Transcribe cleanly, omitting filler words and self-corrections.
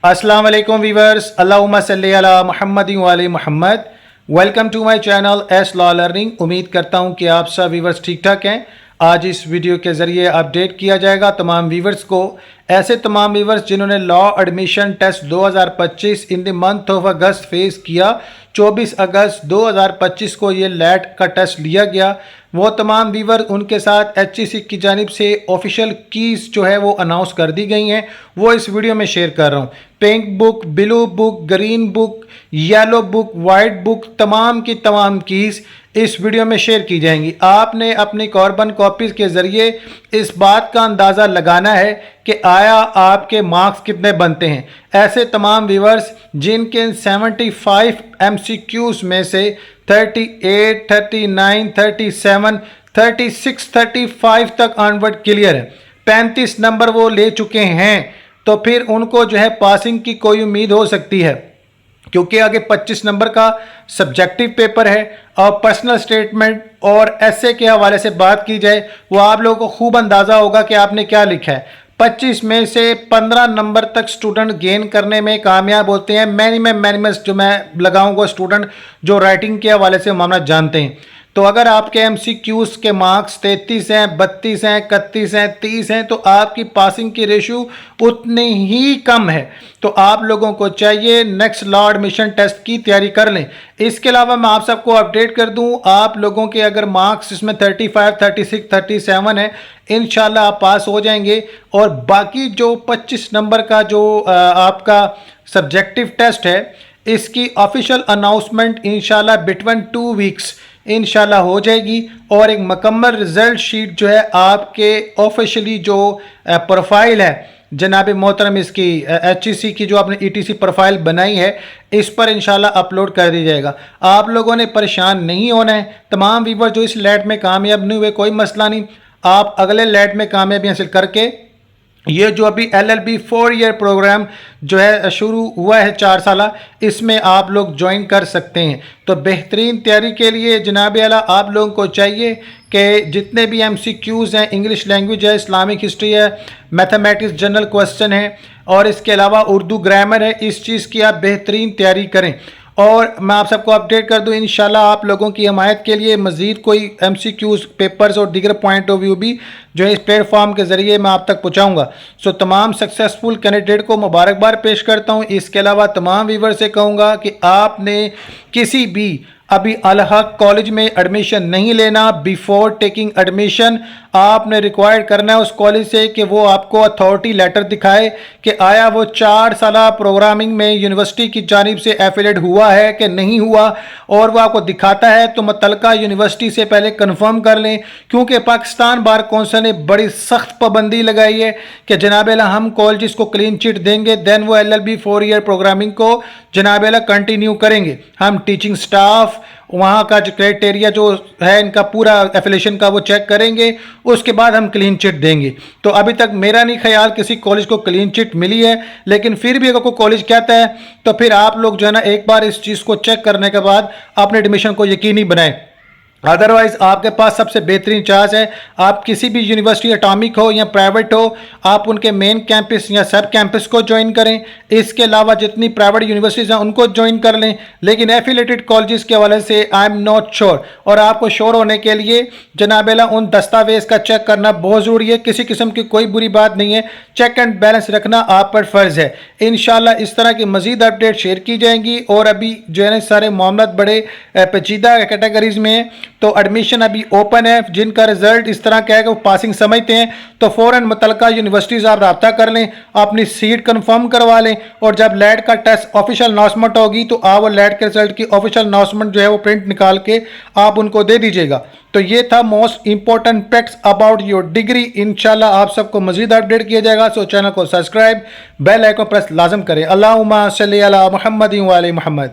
अस्सलाम वालेकुम वीवर्स, अल्लाहुम्मा सल्ली अला मुहम्मदिन व आले मुहम्मद। Welcome to my channel S law learning. उम्मीद करता हूं कि आप सब वीवर्स ठीक ठाक हैं। आज इस वीडियो के ज़रिए अपडेट किया जाएगा तमाम वीवर्स को, ऐसे तमाम वीवर्स जिन्होंने law admission test 2025 in the month of August face किया। 24 अगस्त 2025 को ये लैट का टेस्ट लिया गया। वो तमाम वीवर, उनके साथ HEC की जानिब से ऑफिशियल कीज़ जो है वो अनाउंस कर दी गई हैं, वो इस वीडियो में शेयर कर रहा हूँ। Pink book, blue book, green book, yellow book, white book, तमाम की तमाम कीज़ इस वीडियो में शेयर की जाएंगी। आपने अपनी कार्बन कॉपीज़ के ज़रिए इस बात का अंदाज़ा लगाना है कि आया आपके मार्क्स कितने बनते हैं। ऐसे तमाम व्यूअर्स जिनके 75 MCQs में से 38, 39, 37, 36, 35 तक ऑनवर्ड क्लियर है, 35 नंबर वो ले चुके हैं, तो फिर उनको जो है पासिंग की कोई उम्मीद हो सकती है, क्योंकि आगे 25 नंबर का सब्जेक्टिव पेपर है। और पर्सनल स्टेटमेंट और ऐसे के हवाले से बात की जाए, वो आप लोगों को खूब अंदाज़ा होगा कि आपने क्या लिखा है। 25 में से 15 नंबर तक स्टूडेंट गेन करने में कामयाब होते हैं। मैनिमस जो मैं लगाऊंगा स्टूडेंट जो राइटिंग के हवाले से मामला जानते हैं। तो अगर आपके MCQs के मार्क्स 33 हैं, 32 हैं, 31 हैं, 30 हैं, तो आपकी पासिंग की रेशो उतनी ही कम है। तो आप लोगों को चाहिए नेक्स्ट लॉ एडमिशन टेस्ट की तैयारी कर लें। इसके अलावा मैं आप सबको अपडेट कर दूं, आप लोगों के अगर मार्क्स इसमें 35, 36, 37 है, इंशाल्लाह आप पास हो जाएंगे। और बाकी जो 25 नंबर का जो आपका सब्जेक्टिव टेस्ट है, इसकी ऑफिशियल अनाउंसमेंट इंशाल्लाह बिटवीन 2 वीक्स इंशाल्लाह हो जाएगी। और एक मुकम्मल रिजल्ट शीट जो है आपके ऑफिशियली जो प्रोफाइल है जनाब मोहतरम, इसकी HEC की जो आपने ETC प्रोफाइल बनाई है, इस पर इंशाल्लाह अपलोड कर दी जाएगा। आप लोगों ने परेशान नहीं होना है। तमाम व्यूअर जो इस लैट में कामयाब नहीं हुए, कोई मसला नहीं, आप अगले लैट में कामयाबी हासिल करके ये जो अभी LLB 4 ईयर प्रोग्राम जो है शुरू हुआ है 4 साल, इसमें आप लोग ज्वाइन कर सकते हैं। तो बेहतरीन तैयारी के लिए जनाब आला आप लोगों को चाहिए कि जितने भी MCQs हैं, इंग्लिश लैंग्वेज है, इस्लामिक हिस्ट्री है, मैथमेटिक्स जनरल क्वेश्चन है, और इसके अलावा उर्दू ग्रामर है, इस चीज़ की आप बेहतरीन तैयारी करें। और मैं आप सबको अपडेट कर दूं, इंशाल्लाह आप लोगों की हमायत के लिए मज़ीद कोई MCQs पेपर्स और दीगर पॉइंट ऑफ व्यू भी जो है इस प्लेटफॉर्म के ज़रिए मैं आप तक पहुंचाऊंगा। सो तमाम सक्सेसफुल कैंडिडेट को मुबारकबाद पेश करता हूं। इसके अलावा तमाम व्यूअर से कहूँगा कि आपने किसी भी अभी अल-हक कॉलेज में एडमिशन नहीं लेना। बिफोर टेकिंग एडमिशन आपने रिक्वायर्ड करना है उस कॉलेज से कि वो आपको अथॉरिटी लेटर दिखाए कि आया वो 4 साल प्रोग्रामिंग में यूनिवर्सिटी की जानिब से एफिलेट हुआ है कि नहीं हुआ, और वो आपको दिखाता है तो मुतलका यूनिवर्सिटी से पहले कंफर्म कर लें, क्योंकि पाकिस्तान बार कौंसिल ने बड़ी सख्त पाबंदी लगाई है कि जनाब हम कॉलेज को क्लीन चिट देंगे, देन वो LLB 4 ईयर प्रोग्रामिंग को जनाब कंटिन्यू करेंगे। हम टीचिंग स्टाफ वहाँ का जो क्राइटेरिया जो है इनका पूरा एफिलेशन का वो चेक करेंगे, उसके बाद हम क्लीन चिट देंगे। तो अभी तक मेरा नहीं ख्याल किसी कॉलेज को क्लीन चिट मिली है, लेकिन फिर भी अगर कोई कॉलेज कहता है तो फिर आप लोग जो है ना एक बार इस चीज़ को चेक करने के बाद अपने एडमिशन को यकीनी बनाएं। अदरवाइज़ आपके पास सबसे बेहतरीन चांस है, आप किसी भी यूनिवर्सिटी एटॉमिक हो या प्राइवेट हो, आप उनके मेन कैंपस या सब कैंपस को ज्वाइन करें। इसके अलावा जितनी प्राइवेट यूनिवर्सिटीज़ हैं उनको ज्वाइन कर लें, लेकिन एफिलेटेड कॉलेजेस के हवाले से आई एम नॉट श्योर। और आपको श्योर होने के लिए जनाबेला उन दस्तावेज़ का चेक करना बहुत ज़रूरी है। किसी किस्म की कोई बुरी बात नहीं है, चेक एंड बैलेंस रखना आप पर फ़र्ज़ है। इंशाल्लाह इस तरह की मज़ीद अपडेट शेयर की जाएंगी। और अभी जो है ना सारे मामला बड़े पेचीदा कैटेगरीज में है, तो एडमिशन अभी ओपन है। जिनका रिजल्ट इस तरह का है कि वो पासिंग समझते हैं, तो फ़ौरन मुतलका यूनिवर्सिटीज़ आप रब्ता कर लें, अपनी सीट कंफर्म करवा लें, और जब लैट का टेस्ट ऑफिशियल अनाउंसमेंट होगी तो आप वो लैट के रिजल्ट की ऑफिशियल अनाउंसमेंट जो है वो प्रिंट निकाल के आप उनको दे दीजिएगा। तो ये था most important facts about your degree. इंशाल्लाह आप सबको मजीद अपडेट किया जाएगा। सो चैनल को सब्सक्राइब, बेल आइकन प्रेस लाजम करें। अल्लाहुम्मा सल्ली अला मुहम्मदिन व आले मुहम्मद।